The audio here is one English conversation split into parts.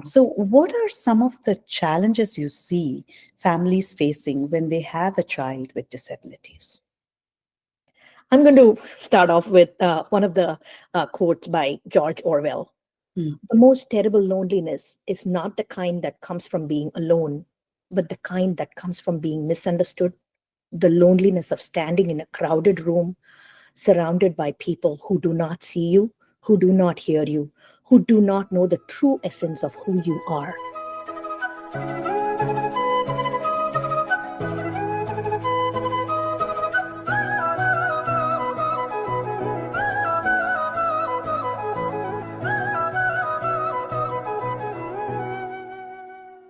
So, what are some of the challenges you see families facing when they have a child with disabilities? I'm going to start off with one of the quotes by George Orwell. Hmm. The most terrible loneliness is not the kind that comes from being alone, but the kind that comes from being misunderstood. The loneliness of standing in a crowded room, surrounded by people who do not see you, who do not hear you, who do not know the true essence of who you are.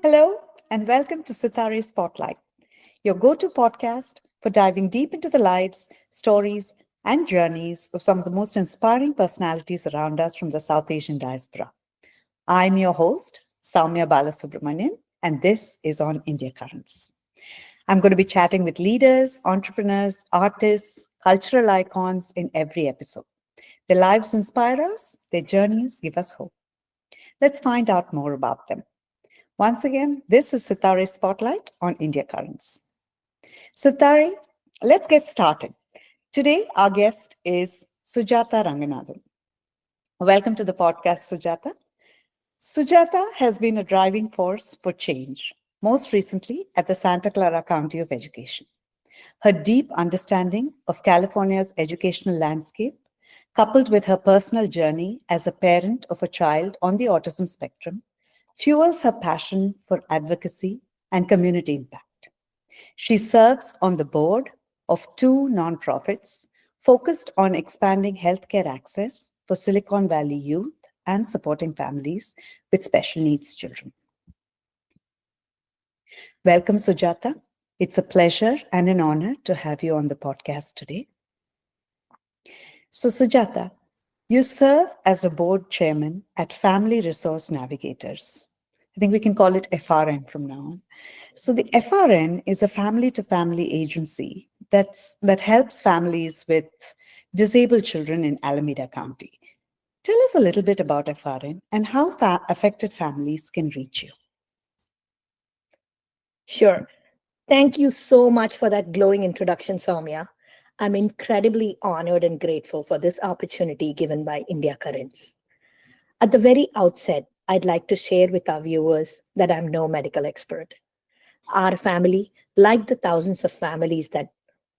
Hello, and welcome to Sitare Spotlight, your go to podcast for diving deep into the lives, stories, and journeys of some of the most inspiring personalities around us from the South Asian diaspora. I'm your host, Saumya Balasubramanian, and this is on India Currents. I'm going to be chatting with leaders, entrepreneurs, artists, cultural icons in every episode. Their lives inspire us, their journeys give us hope. Let's find out more about them. Once again, this is Sitare Spotlight on India Currents. Sitare, let's get started. Today, our guest is Sujatha Ranganathan. Welcome to the podcast, Sujatha. Sujatha has been a driving force for change, most recently at the Santa Clara County of Education. Her deep understanding of California's educational landscape, coupled with her personal journey as a parent of a child on the autism spectrum, fuels her passion for advocacy and community impact. She serves on the board of two nonprofits focused on expanding healthcare access for Silicon Valley youth and supporting families with special needs children. Welcome, Sujatha. It's a pleasure and an honor to have you on the podcast today. So, Sujatha, you serve as a board chairman at Family Resource Navigators. I think we can call it FRN from now on. So the FRN is a family-to-family agency that helps families with disabled children in Alameda County. Tell us a little bit about FRN and how affected families can reach you. Sure. Thank you so much for that glowing introduction, Saumya. I'm incredibly honored and grateful for this opportunity given by India Currents. At the very outset, I'd like to share with our viewers that I'm no medical expert. Our family, like the thousands of families that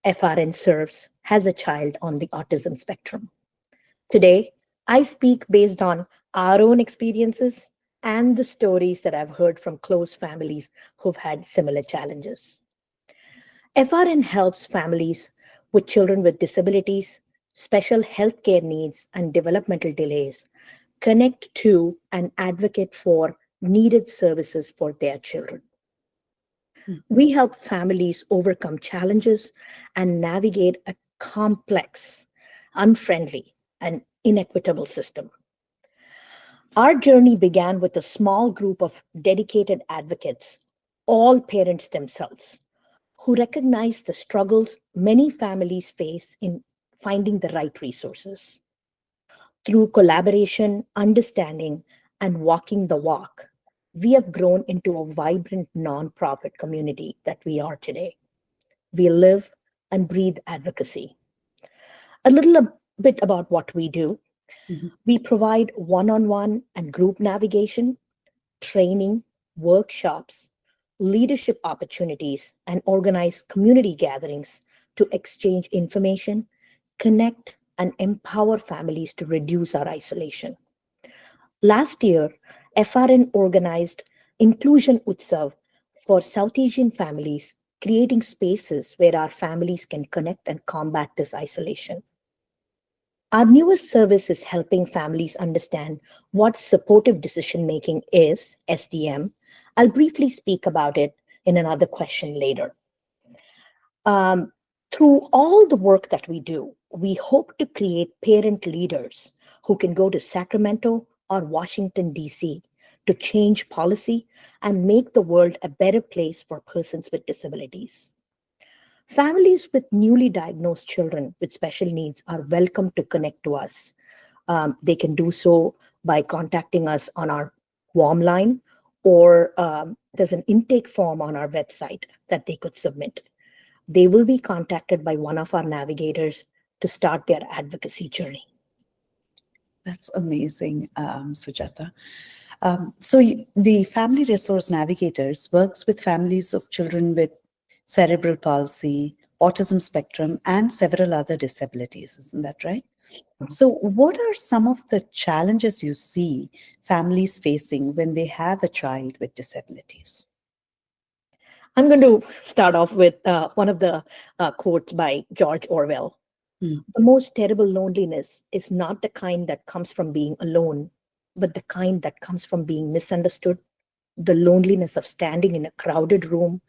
FRN serves, has a child on the autism spectrum. Today, I speak based on our own experiences and the stories that I've heard from close families who've had similar challenges. FRN helps families with children with disabilities, special healthcare needs, and developmental delays connect to and advocate for needed services for their children. We help families overcome challenges and navigate a complex, unfriendly, and inequitable system. Our journey began with a small group of dedicated advocates, all parents themselves, who recognize the struggles many families face in finding the right resources. Through collaboration, understanding, and walking the walk, we have grown into a vibrant nonprofit community that we are today. We live and breathe advocacy. A bit about what we do. Mhm. We provide one-on-one and group navigation, training, workshops, leadership opportunities, and organize community gatherings to exchange information, connect, and empower families to reduce our isolation. Last year, FRN organized Inclusion Utsav for South Asian families, creating spaces where our families can connect and combat this isolation. Our newest service is helping families understand what supportive decision making is, SDM. I'll briefly speak about it in another question later. Um, Through all the work that we do, we hope to create parent leaders who can go to Sacramento or Washington, D.C. to change policy and make the world a better place for persons with disabilities. Families with newly diagnosed children with special needs are welcome to connect to us. They can do so by contacting us on our warm line or there's an intake form on our website that they could submit. They will be contacted by one of our navigators to start their advocacy journey. That's amazing, Sujatha. The Family Resource Navigators works with families of children with cerebral palsy, autism spectrum, and several other disabilities. Isn't that right? So, what are some of the challenges you see families facing when they have a child with disabilities? I'm going to start off with one of the quotes by George Orwell. Hmm. The most terrible loneliness is not the kind that comes from being alone, but the kind that comes from being misunderstood. The loneliness of standing in a crowded room,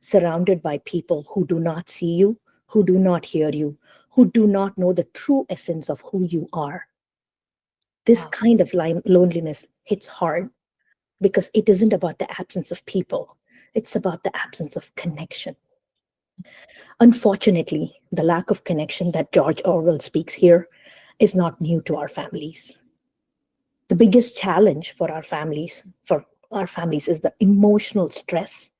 surrounded by people who do not see you, who do not hear you, who do not know the true essence of who you are. This Wow. kind of loneliness hits hard because it isn't about the absence of people, it's about the absence of connection. Unfortunately, the lack of connection that George Orwell speaks here is not new to our families. The biggest challenge for our families is the emotional stress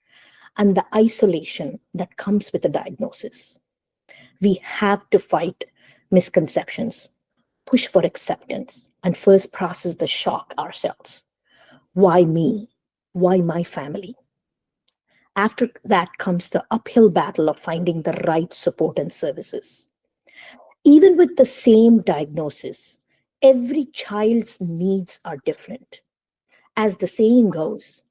and the isolation that comes with a diagnosis. We have to fight misconceptions, push for acceptance, and first process the shock ourselves. Why me? Why my family? After that comes the uphill battle of finding the right support and services. Even with the same diagnosis, every child's needs are different. As the saying goes,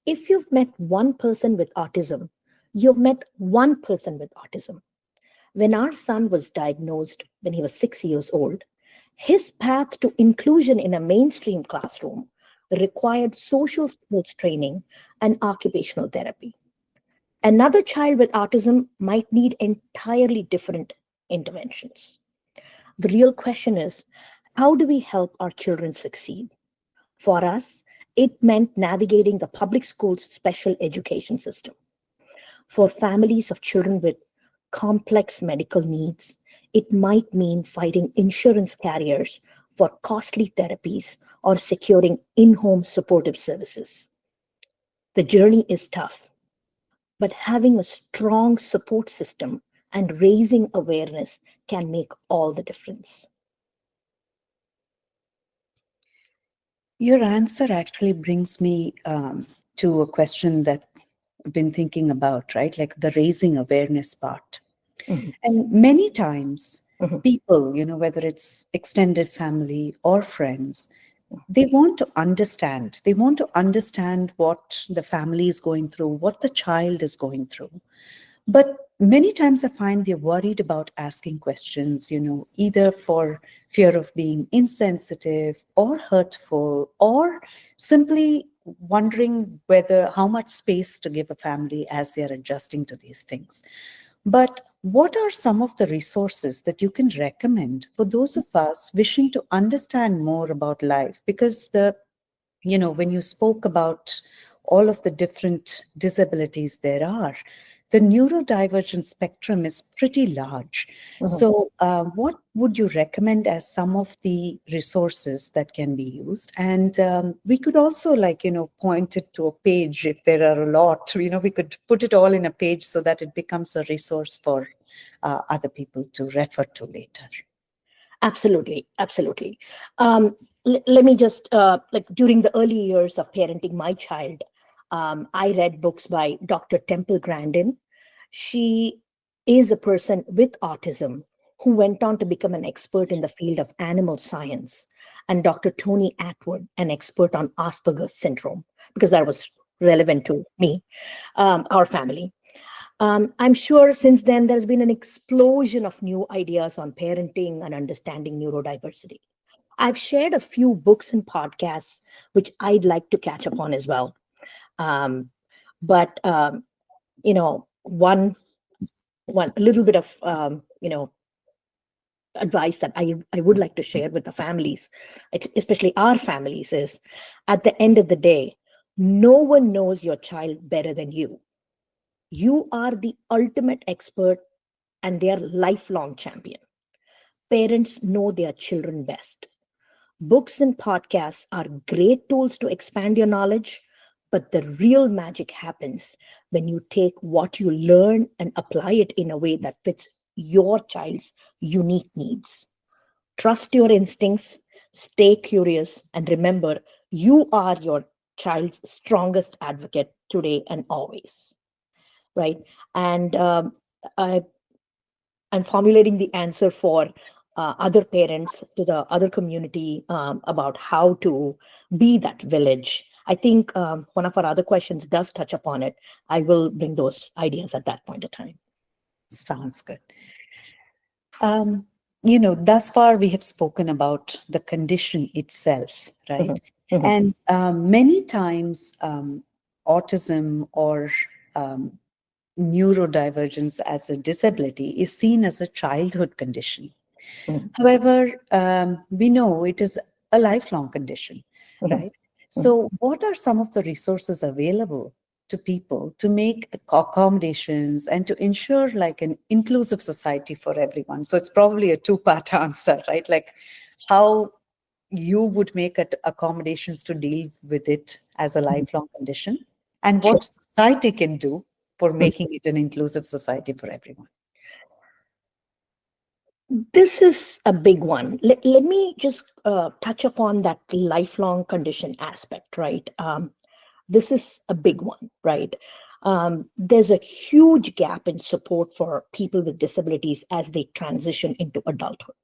if you've met one person with autism, you've met one person with autism. When our son was diagnosed when he was 6 years old, his path to inclusion in a mainstream classroom required social skills training and occupational therapy. Another child with autism might need entirely different interventions. The real question is, how do we help our children succeed? For us, it meant navigating the public school's special education system. For families of children with complex medical needs, it might mean fighting insurance carriers for costly therapies or securing in home supportive services. The journey is tough, but having a strong support system and raising awareness can make all the difference. Your answer actually brings me to a question that I've been thinking about, right? Like the raising awareness part. Mhm, And many times, mhm, people, whether it's extended family or friends, they want to understand. They want to understand what the family is going through, what the child is going through. But many times I find they're worried about asking questions, either for fear of being insensitive or hurtful, or simply wondering whether how much space to give a family as they're adjusting to these things. But what are some of the resources that you can recommend for those of us wishing to understand more about life? Because when you spoke about all of the different disabilities there are, the neurodivergent spectrum is pretty large. mhm. So, what would you recommend as some of the resources that can be used? And we could also, point it to a page if there are a lot. We could put it all in a page so that it becomes a resource for other people to refer to later. Absolutely, absolutely. Let me just like during the early years of parenting my child, I read books by Dr. Temple Grandin. She is a person with autism who went on to become an expert in the field of animal science, and Dr. Tony Atwood, an expert on Asperger's syndrome, because that was relevant to me, our family. I'm sure since then there's been an explosion of new ideas on parenting and understanding neurodiversity. I've shared a few books and podcasts which I'd like to catch up on as well. Um, but one a little bit of advice that I would like to share with the families, especially our families, is at the end of the day, no one knows your child better than you. You are the ultimate expert and their lifelong champion. Parents know their children best. Books and podcasts are great tools to expand your knowledge, But the real magic happens when you take what you learn and apply it in a way that fits your child's unique needs. Trust your instincts, stay curious, and remember you are your child's strongest advocate today and always. Right? And I, I'm formulating the answer for other parents to the other community about how to be that village. I think one of our other questions does touch upon it. I will bring those ideas at that point of time. Sounds good. Thus far we have spoken about the condition itself, right? Mhm, mhm, And many times autism or um, neurodivergence as a disability is seen as a childhood condition. mhm, However, we know it is a lifelong condition, mhm, right? mhm. So, what are some of the resources available to people to make accommodations and to ensure like an inclusive society for everyone? So, it's probably a two-part answer, right? Like how you would make accommodations to deal with it as a Mhm. lifelong condition, and Sure. what society can do for Mhm. making it an inclusive society for everyone. This is a big one. Let me just touch upon that lifelong condition aspect, right? This is a big one, right? There's a huge gap in support for people with disabilities as they transition into adulthood,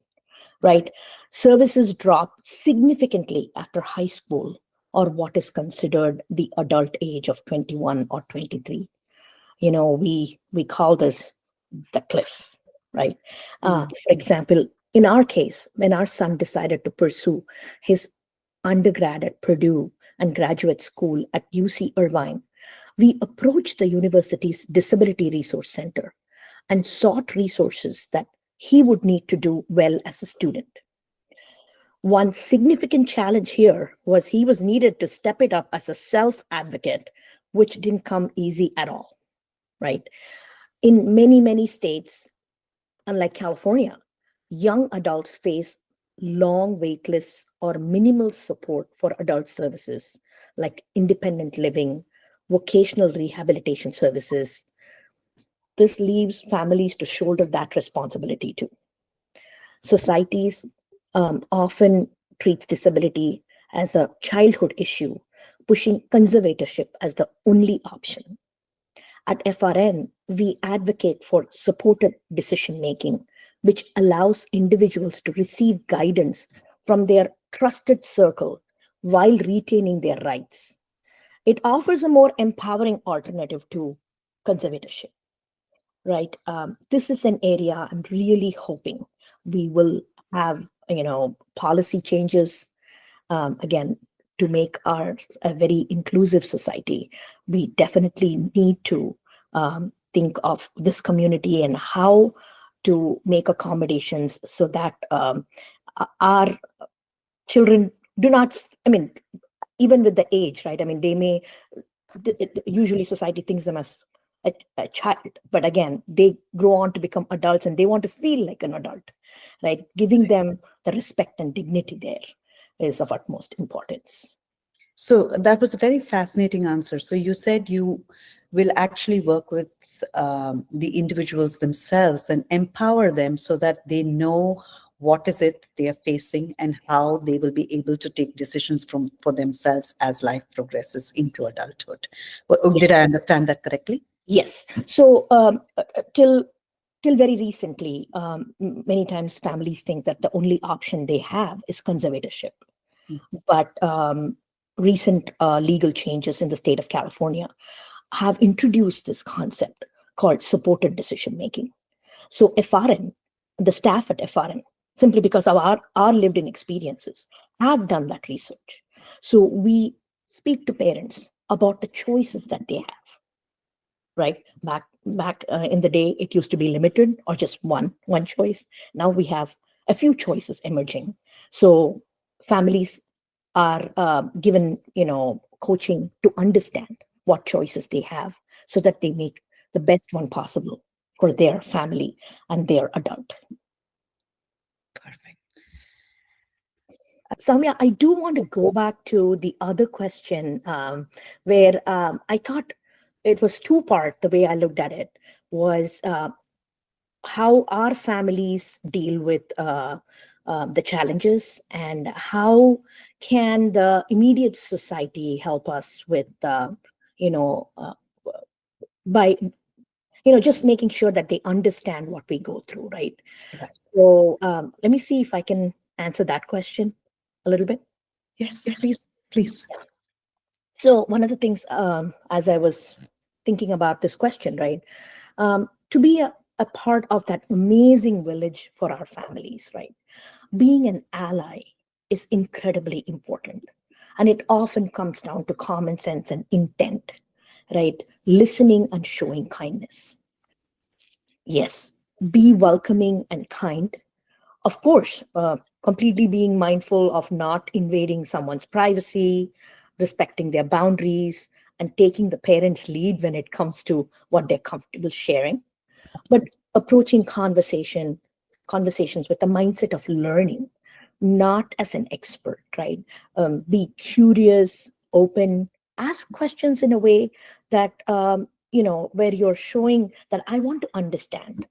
right? Services drop significantly after high school or what is considered the adult age of 21 or 23. We call this the cliff, right? Mm. For example, in our case, when our son decided to pursue his undergrad at Purdue and graduate school at UC Irvine, we approached the university's Disability Resource Center and sought resources that he would need to do well as a student. One significant challenge here was he was needed to step it up as a self advocate, which didn't come easy at all, right? In many, many states, unlike California, young adults face long wait lists or minimal support for adult services like independent living, vocational rehabilitation services. This leaves families to shoulder that responsibility too. Societies often treats disability as a childhood issue, pushing conservatorship as the only option. At FRN, we advocate for supported decision making, which allows individuals to receive guidance from their trusted circle while retaining their rights. It offers a more empowering alternative to conservatorship, right? This is an area I'm really hoping we will have, policy changes again to make ours a very inclusive society. We definitely need to think of this community and how to make accommodations so that our children do not, I mean, even with the age, right? I mean, they may, usually society thinks them as a child, but again, they grow on to become adults and they want to feel like an adult, right? Giving them the respect and dignity there is of utmost importance. So that was a very fascinating answer. So you said you will actually work with the individuals themselves and empower them so that they know what is it they are facing and how they will be able to take decisions for themselves as life progresses into adulthood. Did Yes. I understand that correctly? Yes. So till very recently, many times families think that the only option they have is conservatorship. Mm. But recent legal changes in the state of California have introduced this concept called supported decision making. So FRN, the staff at FRN, simply because of our lived in experiences, have done that research. So we speak to parents about the choices that they have, right? Back in the day, it used to be limited or just one choice. Now we have a few choices emerging. So families are given, coaching to understand what choices they have so that they make the best one possible for their family and their adult. Perfect. Samya, I do want to go back to the other question where I thought it was two-part. The way I looked at it was how our families deal with the challenges, and how can the immediate society help us with, you know, by just making sure that they understand what we go through, right? Right. So let me see if I can answer that question a little bit. Yes, please, please. So one of the things, as I was thinking about this question, right, to be a part of that amazing village for our families, right, being an ally is incredibly important. And it often comes down to common sense and intent, right? Listening and showing kindness. Yes, be welcoming and kind. Of course, completely being mindful of not invading someone's privacy, respecting their boundaries, and taking the parents' lead when it comes to what they're comfortable sharing. But approaching conversations with the mindset of learning, not as an expert, right? Be curious, open, ask questions in a way that where you're showing that I want to understand,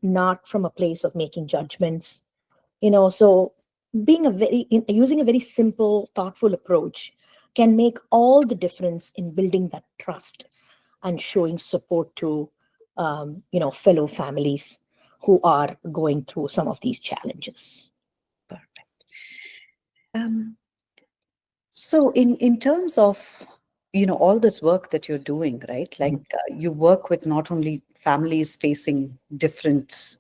not from a place of making judgments. So using a very simple, thoughtful approach can make all the difference in building that trust and showing support to fellow families who are going through some of these challenges. Perfect. Um, so in terms of, all this work that you're doing, right? Like you work with not only families facing different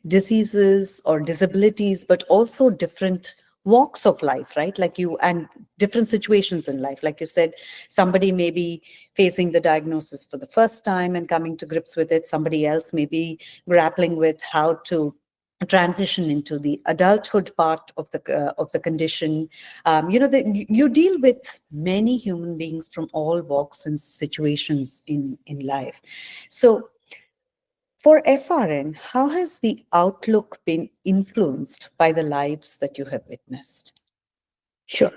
diseases or disabilities, but also different walks of life, right? Like you, and different situations in life. Like you said, somebody may be facing the diagnosis for the first time and coming to grips with it. Somebody else may be grappling with how to transition into the adulthood part of the condition. You deal with many human beings from all walks and situations in life. So for FRN, how has the outlook been influenced by the lives that you have witnessed? Sure.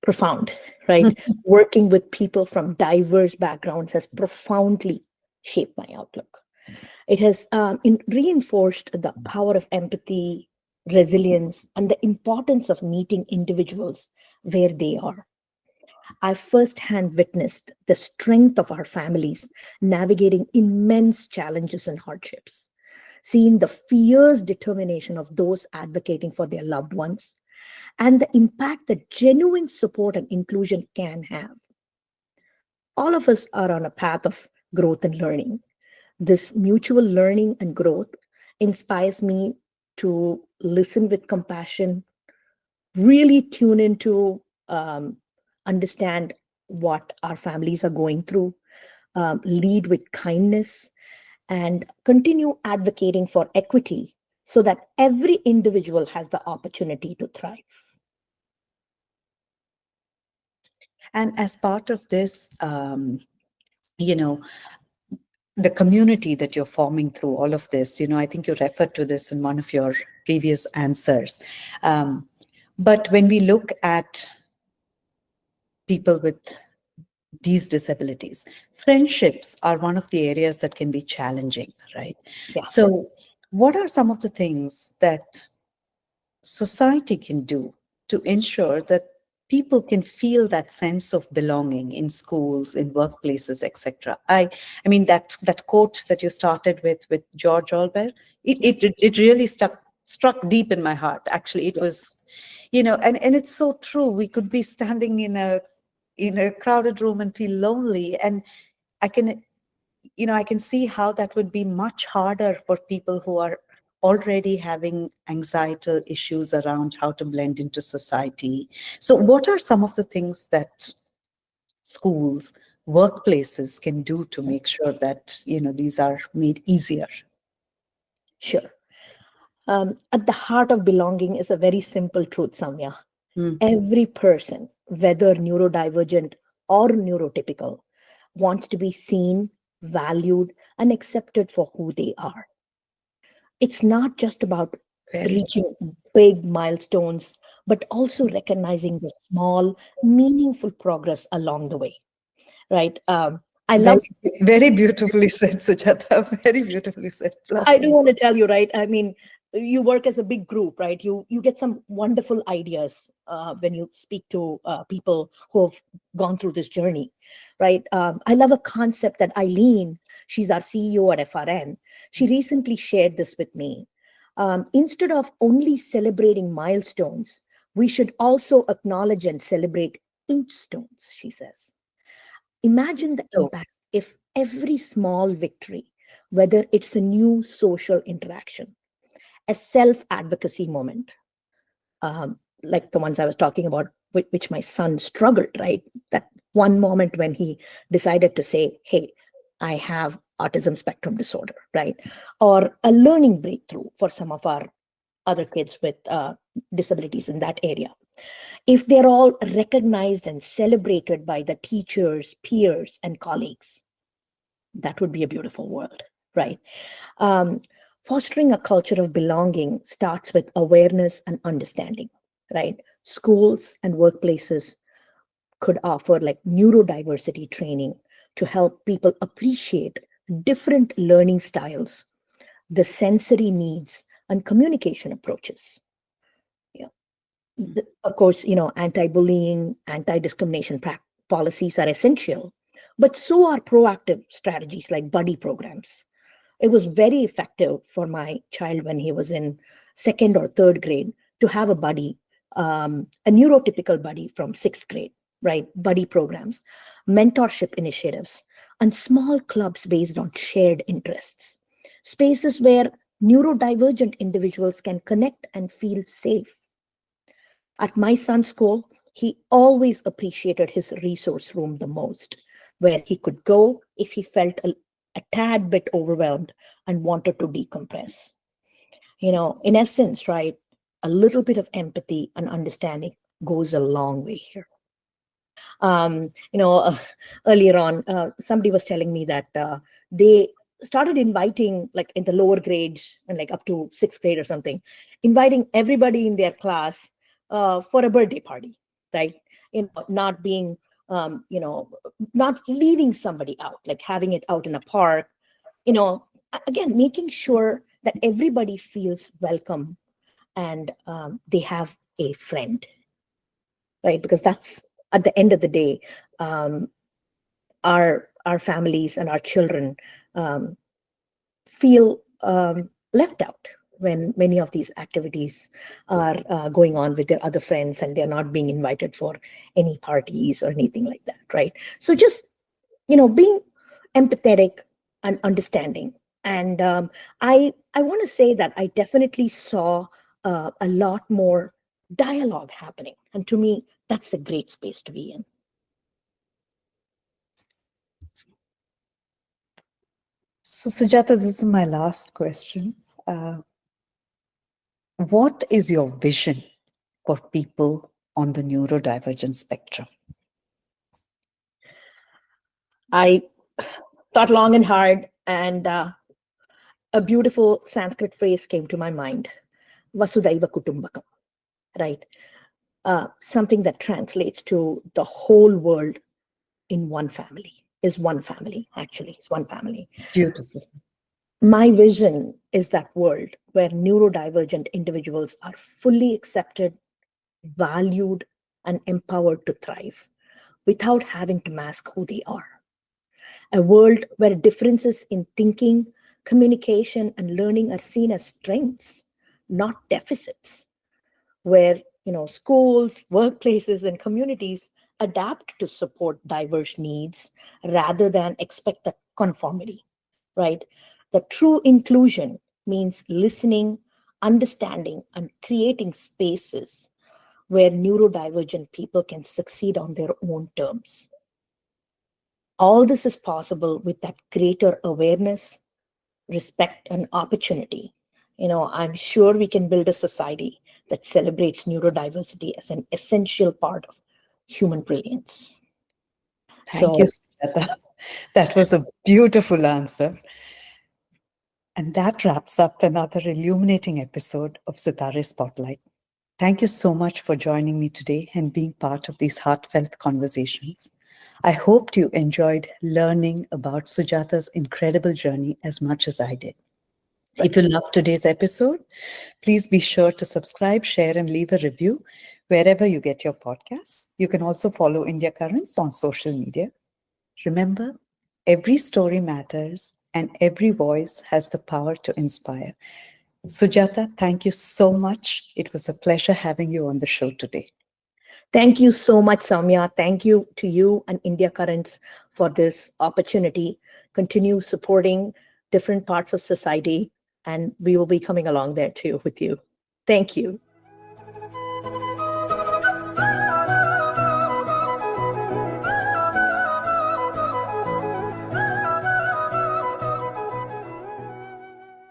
Profound, right? Working with people from diverse backgrounds has profoundly shaped my outlook. It has reinforced the power of empathy, resilience, and the importance of meeting individuals where they are. I firsthand witnessed the strength of our families navigating immense challenges and hardships, seeing the fierce determination of those advocating for their loved ones, and the impact that genuine support and inclusion can have. All of us are on a path of growth and learning. This mutual learning and growth inspires me to listen with compassion, really tune into, understand what our families are going through, lead with kindness, and continue advocating for equity so that every individual has the opportunity to thrive. And as part of this, you know, the community that you're forming through all of this, I think you referred to this in one of your previous answers. But when we look at people with these disabilities, friendships are one of the areas that can be challenging, right? Yeah, So, what are some of the things that society can do to ensure that people can feel that sense of belonging in schools, in workplaces, etc.? I mean that quote that you started with George Orwell, yes, it really struck deep in my heart. Actually, it yes, was, and it's so true. We could be standing in a crowded room and feel lonely, and I can I can see how that would be much harder for people who are already having anxiety issues around how to blend into society. So, what are some of the things that schools, workplaces can do to make sure that, these are made easier? sure. At the heart of belonging is a very simple truth, Samya. Mm. Every person, whether neurodivergent or neurotypical, wants to be seen, valued, and accepted for who they are. It's not just about reaching big milestones, but also recognizing the small, meaningful progress along the way, right? I love, Very, very beautifully said, Sujatha. Very beautifully said. I Bless do you. want to tell you, right? I mean, you work as a big group, right? You get some wonderful ideas when you speak to people who have gone through this journey, right? I love a concept that Eileen, she's our CEO at FRN, she recently shared this with me. Instead of only celebrating milestones, we should also acknowledge and celebrate inch stones, she says. Imagine the So, impact if every small victory, whether it's a new social interaction, a self advocacy moment, like the ones I was talking about, which my son struggled, right? That one moment when he decided to say, hey, I have autism spectrum disorder, right? Or a learning breakthrough for some of our other kids with disabilities in that area. If they're all recognized and celebrated by the teachers, peers, and colleagues, that would be a beautiful world, right? Um, Fostering a culture of belonging starts with awareness and understanding, right? Schools and workplaces could offer like neurodiversity training to help people appreciate different learning styles, the sensory needs, and communication approaches. Yeah. Of course, anti-bullying, anti-discrimination policies are essential, but so are proactive strategies like buddy programs. It was very effective for my child when he was in second or third grade to have a buddy, a neurotypical buddy from sixth grade, right? Buddy programs, mentorship initiatives, and small clubs based on shared interests. Spaces where neurodivergent individuals can connect and feel safe. At my son's school, he always appreciated his resource room the most, where he could go if he felt a tad bit overwhelmed and wanted to decompress. In essence, right, a little bit of empathy and understanding goes a long way here. um, you know, uh, Earlier on, somebody was telling me that they started inviting, like in the lower grades and like up to sixth grade or something, inviting everybody in their class for a birthday party, right? Not being, not leaving somebody out, like having it out in a park, again, making sure that everybody feels welcome and they have a friend, right? Because that's at the end of the day, um, our families and our children um, feel left out when many of these activities are going on with their other friends and they're not being invited for any parties or anything like that, right? So just being empathetic and understanding. And I want to say that I definitely saw a lot more dialogue happening, and to me that's a great space to be in. so, Sujatha, this is my last question. Uh, what is your vision for people on the neurodivergent spectrum? I thought long and hard, and a beautiful Sanskrit phrase came to my mind: Vasudhaiva Kutumbakam, right? Something that translates to the whole world in one family, is one family, actually, it's one family. Beautiful. My vision is that world where neurodivergent individuals are fully accepted, valued, and empowered to thrive without having to mask who they are. A world where differences in thinking, communication, and learning are seen as strengths, not deficits. Where schools, workplaces, and communities adapt to support diverse needs rather than expect the conformity, right? The true inclusion means listening, understanding, and creating spaces where neurodivergent people can succeed on their own terms. All this is possible with that greater awareness, respect, and opportunity. I'm sure we can build a society that celebrates neurodiversity as an essential part of human brilliance. Thank you, So, Sujatha. That was a beautiful answer. And that wraps up another illuminating episode of Sitare Spotlight. Thank you so much for joining me today and being part of these heartfelt conversations. I hoped you enjoyed learning about Sujatha's incredible journey as much as I did. If you loved today's episode, please be sure to subscribe, share, and leave a review wherever you get your podcasts. You can also follow India Currents on social media. Remember, every story matters and every voice has the power to inspire. Sujatha, thank you so much. It was a pleasure having you on the show today. Thank you so much, Saumya. Thank you to you and India Currents for this opportunity. Continue supporting different parts of society, and we will be coming along there too with you. Thank you.